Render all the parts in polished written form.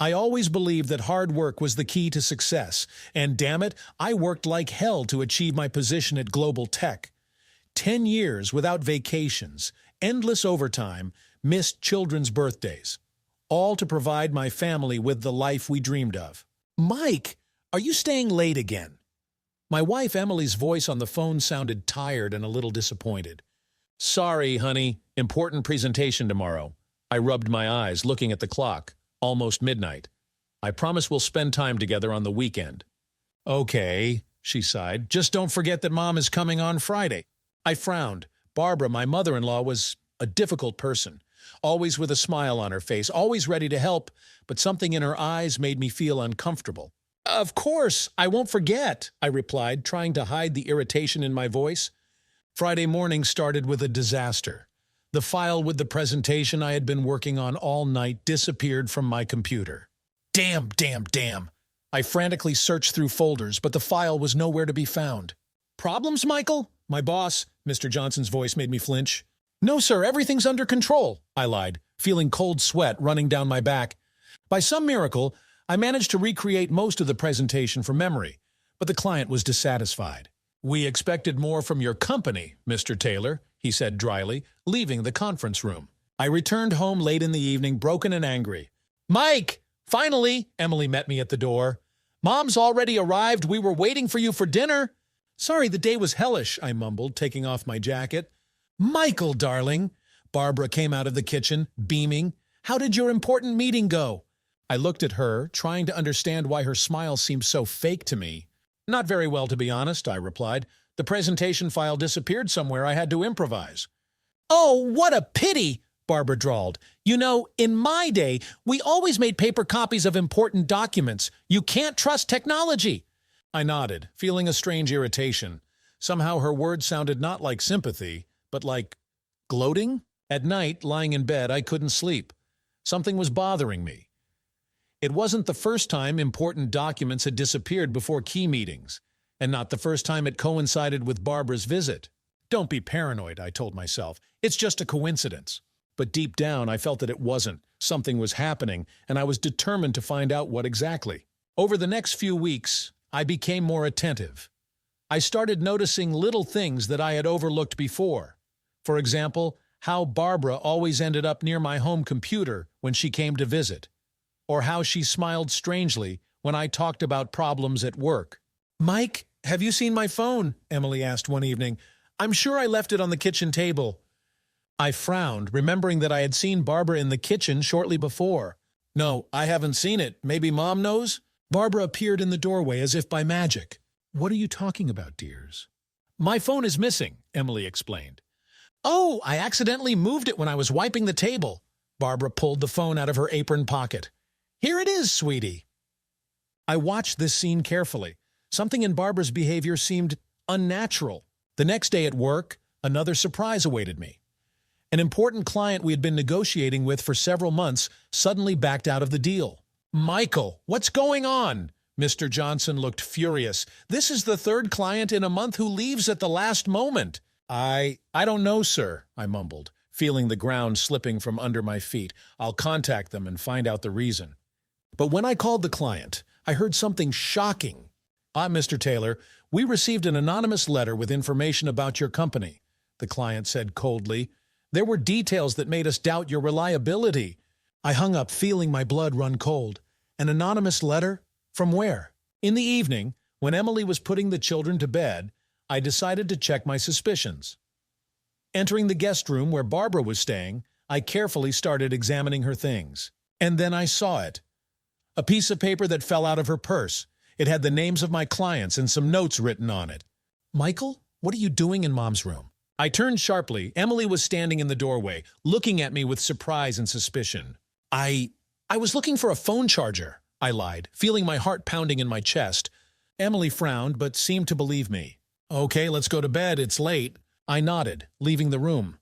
I always believed that hard work was the key to success, and damn it, I worked like hell to achieve my position at Global Tech. 10 years without vacations, endless overtime, missed children's birthdays, all to provide my family with the life we dreamed of. Mike, are you staying late again? My wife Emily's voice on the phone sounded tired and a little disappointed. Sorry, honey, important presentation tomorrow. I rubbed my eyes, looking at the clock. Almost midnight. I promise we'll spend time together on the weekend. Okay, she sighed. Just don't forget that Mom is coming on Friday. I frowned. Barbara, my mother-in-law, was a difficult person. Always with a smile on her face, always ready to help, but something in her eyes made me feel uncomfortable. Of course, I won't forget, I replied, trying to hide the irritation in my voice. Friday morning started with a disaster. The file with the presentation I had been working on all night disappeared from my computer. Damn. I frantically searched through folders, but the file was nowhere to be found. Problems, Michael? My boss, Mr. Johnson's voice made me flinch. No, sir, everything's under control, I lied, feeling cold sweat running down my back. By some miracle, I managed to recreate most of the presentation from memory, but the client was dissatisfied. We expected more from your company, Mr. Taylor, he said dryly, leaving the conference room. I returned home late in the evening, broken and angry. Mike! Finally, Emily met me at the door. Mom's already arrived. We were waiting for you for dinner. Sorry, the day was hellish, I mumbled, taking off my jacket. Michael, darling. Barbara came out of the kitchen, beaming. How did your important meeting go? I looked at her, trying to understand why her smile seemed so fake to me. Not very well, to be honest, I replied. The presentation file disappeared somewhere. I had to improvise. Oh, what a pity, Barbara drawled. You know, in my day, we always made paper copies of important documents. You can't trust technology. I nodded, feeling a strange irritation. Somehow her words sounded not like sympathy, but like gloating. At night, lying in bed, I couldn't sleep. Something was bothering me. It wasn't the first time important documents had disappeared before key meetings, and not the first time it coincided with Barbara's visit. Don't be paranoid, I told myself. It's just a coincidence. But deep down, I felt that it wasn't. Something was happening, and I was determined to find out what exactly. Over the next few weeks, I became more attentive. I started noticing little things that I had overlooked before. For example, how Barbara always ended up near my home computer when she came to visit, or how she smiled strangely when I talked about problems at work. Mike, have you seen my phone? Emily asked one evening. I'm sure I left it on the kitchen table. I frowned, remembering that I had seen Barbara in the kitchen shortly before. No, I haven't seen it. Maybe Mom knows? Barbara appeared in the doorway as if by magic. What are you talking about, dears? My phone is missing, Emily explained. Oh, I accidentally moved it when I was wiping the table. Barbara pulled the phone out of her apron pocket. Here it is, sweetie. I watched this scene carefully. Something in Barbara's behavior seemed unnatural. The next day at work, another surprise awaited me. An important client we had been negotiating with for several months suddenly backed out of the deal. Michael, what's going on? Mr. Johnson looked furious. This is the third client in a month who leaves at the last moment. I don't know, sir, I mumbled, feeling the ground slipping from under my feet. I'll contact them and find out the reason. But when I called the client, I heard something shocking. Mr. Taylor, we received an anonymous letter with information about your company, the client said coldly. There were details that made us doubt your reliability. I hung up, feeling my blood run cold. An anonymous letter? From where? In the evening, when Emily was putting the children to bed, I decided to check my suspicions. Entering the guest room where Barbara was staying, I carefully started examining her things. And then I saw it. A piece of paper that fell out of her purse. It had the names of my clients and some notes written on it. Michael, what are you doing in Mom's room? I turned sharply. Emily was standing in the doorway, looking at me with surprise and suspicion. I was looking for a phone charger, I lied, feeling my heart pounding in my chest. Emily frowned, but seemed to believe me. Okay, let's go to bed. It's late. I nodded, leaving the room.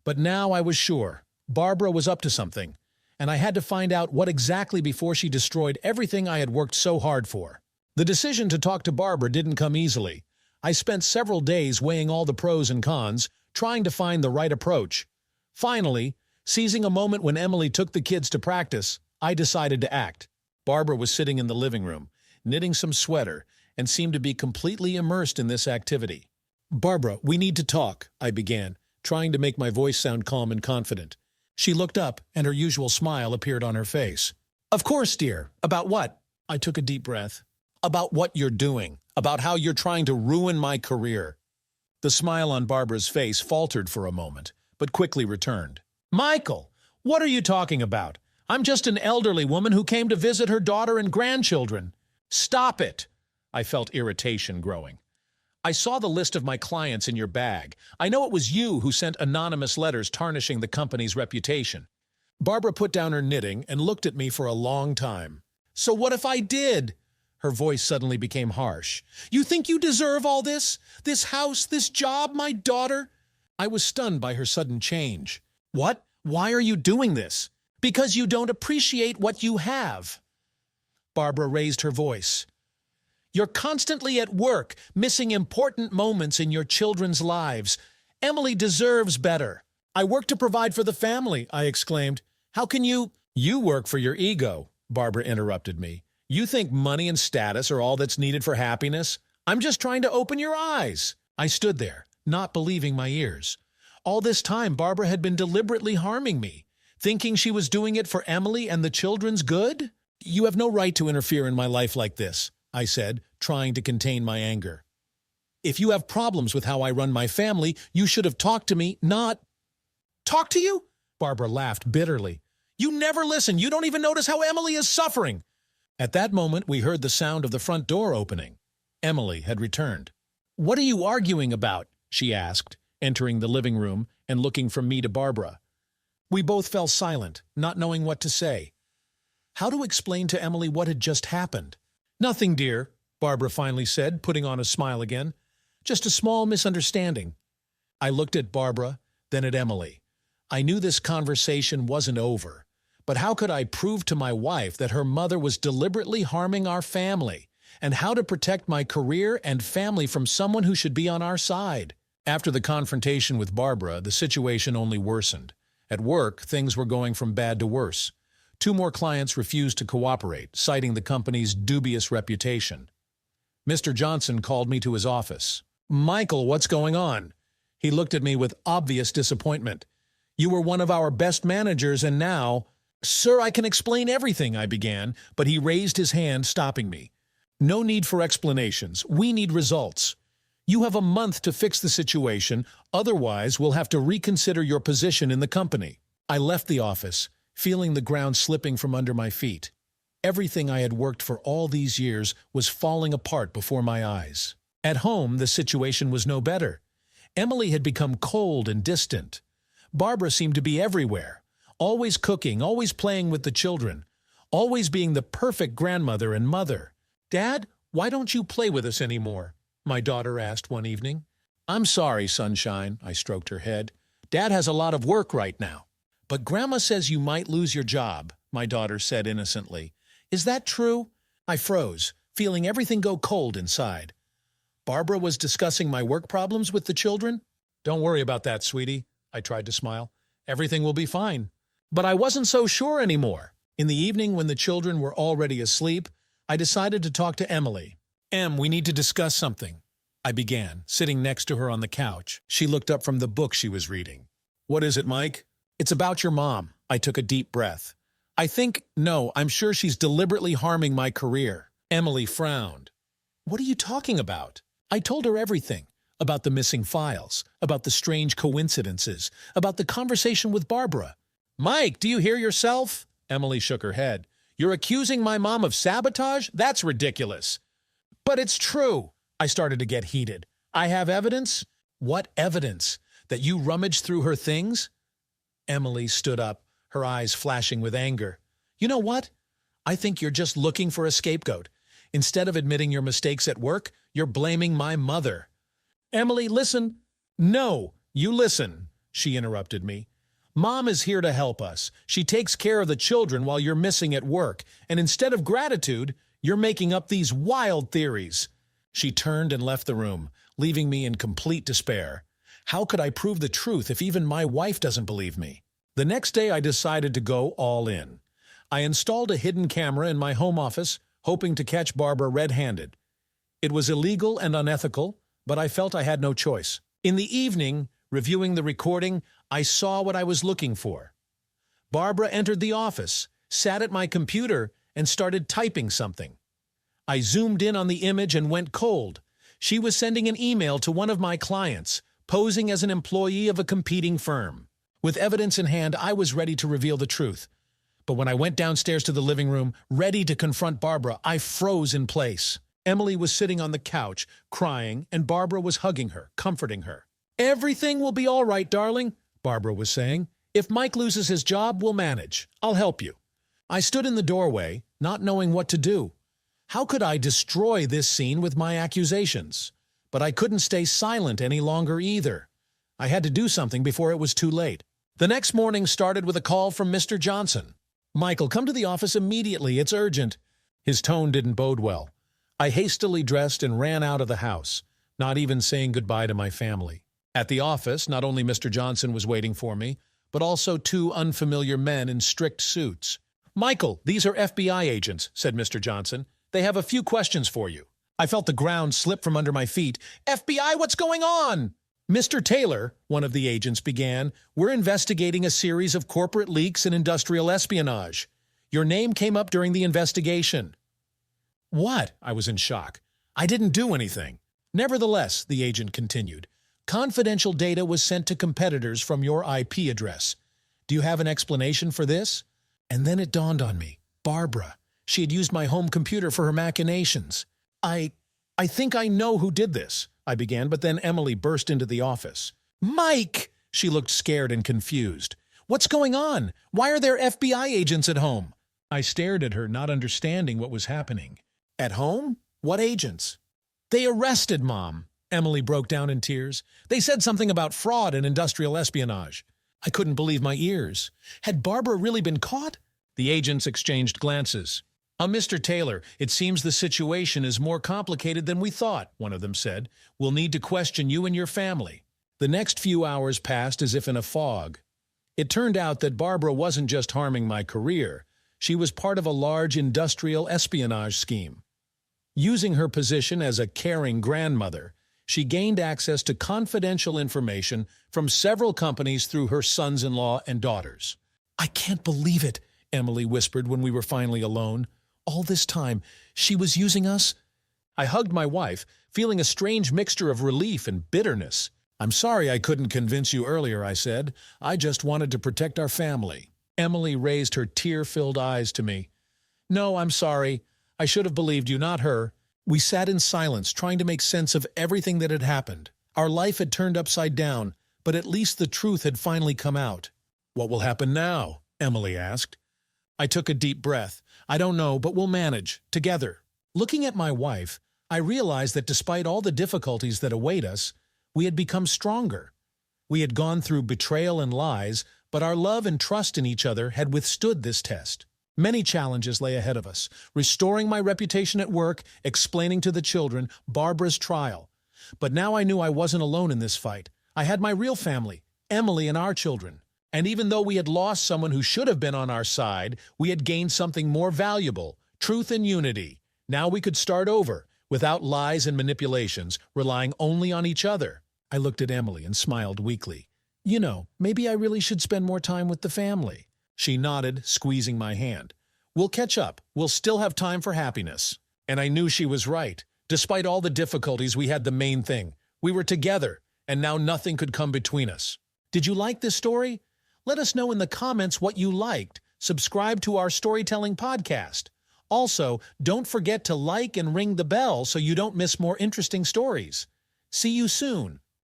But now I was sure. Barbara was up to something, and I had to find out what exactly before she destroyed everything I had worked so hard for. The decision to talk to Barbara didn't come easily. I spent several days weighing all the pros and cons, trying to find the right approach. Finally, seizing a moment when Emily took the kids to practice, I decided to act. Barbara was sitting in the living room, knitting some sweater, and seemed to be completely immersed in this activity. "Barbara, we need to talk," I began, trying to make my voice sound calm and confident. She looked up, and her usual smile appeared on her face. "Of course, dear. About what?" I took a deep breath. "About what you're doing. About how you're trying to ruin my career." The smile on Barbara's face faltered for a moment, but quickly returned. "Michael, what are you talking about? I'm just an elderly woman who came to visit her daughter and grandchildren." "Stop it!" I felt irritation growing. "I saw the list of my clients in your bag. I know it was you who sent anonymous letters tarnishing the company's reputation." Barbara put down her knitting and looked at me for a long time. "So what if I did?" Her voice suddenly became harsh. "You think you deserve all this? This house, this job, my daughter?" I was stunned by her sudden change. "What? Why are you doing this?" "Because you don't appreciate what you have." Barbara raised her voice. "You're constantly at work, missing important moments in your children's lives. Emily deserves better." "I work to provide for the family," I exclaimed. "How can you—" "You work for your ego," Barbara interrupted me. "You think money and status are all that's needed for happiness? I'm just trying to open your eyes." I stood there, not believing my ears. All this time, Barbara had been deliberately harming me, thinking she was doing it for Emily and the children's good? "You have no right to interfere in my life like this," I said, trying to contain my anger. "If you have problems with how I run my family, you should have talked to me, not—" "Talk to you?" Barbara laughed bitterly. "You never listen. You don't even notice how Emily is suffering." At that moment, we heard the sound of the front door opening. Emily had returned. "What are you arguing about?" she asked, entering the living room and looking from me to Barbara. We both fell silent, not knowing what to say. How to explain to Emily what had just happened? "Nothing, dear," Barbara finally said, putting on a smile again. "Just a small misunderstanding." I looked at Barbara, then at Emily. I knew this conversation wasn't over, but how could I prove to my wife that her mother was deliberately harming our family, and how to protect my career and family from someone who should be on our side? After the confrontation with Barbara, the situation only worsened. At work, things were going from bad to worse. 2 more clients refused to cooperate, citing the company's dubious reputation. Mr. Johnson called me to his office. "Michael, what's going on?" He looked at me with obvious disappointment. "You were one of our best managers, and now—" "Sir, I can explain everything," I began, but he raised his hand, stopping me. "No need for explanations. We need results. You have a month to fix the situation, otherwise we'll have to reconsider your position in the company." I left the office, feeling the ground slipping from under my feet. Everything I had worked for all these years was falling apart before my eyes. At home, the situation was no better. Emily had become cold and distant. Barbara seemed to be everywhere, always cooking, always playing with the children, always being the perfect grandmother and mother. "Dad, why don't you play with us anymore?" my daughter asked one evening. "I'm sorry, sunshine," I stroked her head. "Dad has a lot of work right now." "But Grandma says you might lose your job," my daughter said innocently. "Is that true?" I froze, feeling everything go cold inside. Barbara was discussing my work problems with the children? "Don't worry about that, sweetie," I tried to smile. "Everything will be fine." But I wasn't so sure anymore. In the evening, when the children were already asleep, I decided to talk to Emily. "Em, we need to discuss something," I began, sitting next to her on the couch. She looked up from the book she was reading. "What is it, Mike?" "It's about your mom." I took a deep breath. I'm sure she's deliberately harming my career." Emily frowned. "What are you talking about?" I told her everything. About the missing files, about the strange coincidences, about the conversation with Barbara. "Mike, do you hear yourself?" Emily shook her head. "You're accusing my mom of sabotage? That's ridiculous." "But it's true." I started to get heated. "I have evidence?" "What evidence? That you rummaged through her things?" Emily stood up, her eyes flashing with anger. "You know what? I think you're just looking for a scapegoat. Instead of admitting your mistakes at work, you're blaming my mother." "Emily, listen." "No, you listen," she interrupted me. "Mom is here to help us. She takes care of the children while you're missing at work, and instead of gratitude, you're making up these wild theories." She turned and left the room, leaving me in complete despair. How could I prove the truth if even my wife doesn't believe me? The next day I decided to go all in. I installed a hidden camera in my home office, hoping to catch Barbara red-handed. It was illegal and unethical, but I felt I had no choice. In the evening, reviewing the recording, I saw what I was looking for. Barbara entered the office, sat at my computer, and started typing something. I zoomed in on the image and went cold. She was sending an email to one of my clients, posing as an employee of a competing firm. With evidence in hand, I was ready to reveal the truth. But when I went downstairs to the living room, ready to confront Barbara, I froze in place. Emily was sitting on the couch, crying, and Barbara was hugging her, comforting her. "Everything will be all right, darling," Barbara was saying. "If Mike loses his job, we'll manage. I'll help you." I stood in the doorway, not knowing what to do. How could I destroy this scene with my accusations? But I couldn't stay silent any longer either. I had to do something before it was too late. The next morning started with a call from Mr. Johnson. "Michael, come to the office immediately. It's urgent." His tone didn't bode well. I hastily dressed and ran out of the house, not even saying goodbye to my family. At the office, not only Mr. Johnson was waiting for me, but also two unfamiliar men in strict suits. "Michael, these are FBI agents," said Mr. Johnson. "They have a few questions for you." I felt the ground slip from under my feet. "FBI, what's going on?" "Mr. Taylor," one of the agents began, "we're investigating a series of corporate leaks and industrial espionage. Your name came up during the investigation." "What?" I was in shock. "I didn't do anything." "Nevertheless," the agent continued, "confidential data was sent to competitors from your IP address. Do you have an explanation for this?" And then it dawned on me. Barbara. She had used my home computer for her machinations. I think I know who did this," I began, but then Emily burst into the office. "Mike!" She looked scared and confused. "What's going on? Why are there FBI agents at home?" I stared at her, not understanding what was happening. "At home? What agents?" "They arrested Mom." Emily broke down in tears. "They said something about fraud and industrial espionage." I couldn't believe my ears. Had Barbara really been caught? The agents exchanged glances. "Mr. Taylor, it seems the situation is more complicated than we thought," one of them said. "We'll need to question you and your family." The next few hours passed as if in a fog. It turned out that Barbara wasn't just harming my career. She was part of a large industrial espionage scheme. Using her position as a caring grandmother, she gained access to confidential information from several companies through her sons-in-law and daughters. "I can't believe it," Emily whispered when we were finally alone. "All this time, she was using us?" I hugged my wife, feeling a strange mixture of relief and bitterness. "I'm sorry I couldn't convince you earlier," I said. "I just wanted to protect our family." Emily raised her tear-filled eyes to me. "No, I'm sorry. I should have believed you, not her." We sat in silence, trying to make sense of everything that had happened. Our life had turned upside down, but at least the truth had finally come out. "What will happen now?" Emily asked. I took a deep breath. "I don't know, but we'll manage, together." Looking at my wife, I realized that despite all the difficulties that await us, we had become stronger. We had gone through betrayal and lies, but our love and trust in each other had withstood this test. Many challenges lay ahead of us: restoring my reputation at work, explaining to the children, Barbara's trial. But now I knew I wasn't alone in this fight. I had my real family, Emily and our children. And even though we had lost someone who should have been on our side, we had gained something more valuable: truth and unity. Now we could start over, without lies and manipulations, relying only on each other. I looked at Emily and smiled weakly. "You know, maybe I really should spend more time with the family." She nodded, squeezing my hand. "We'll catch up. We'll still have time for happiness." And I knew she was right. Despite all the difficulties, we had the main thing. We were together, and now nothing could come between us. Did you like this story? Let us know in the comments what you liked. Subscribe to our storytelling podcast. Also, don't forget to like and ring the bell so you don't miss more interesting stories. See you soon.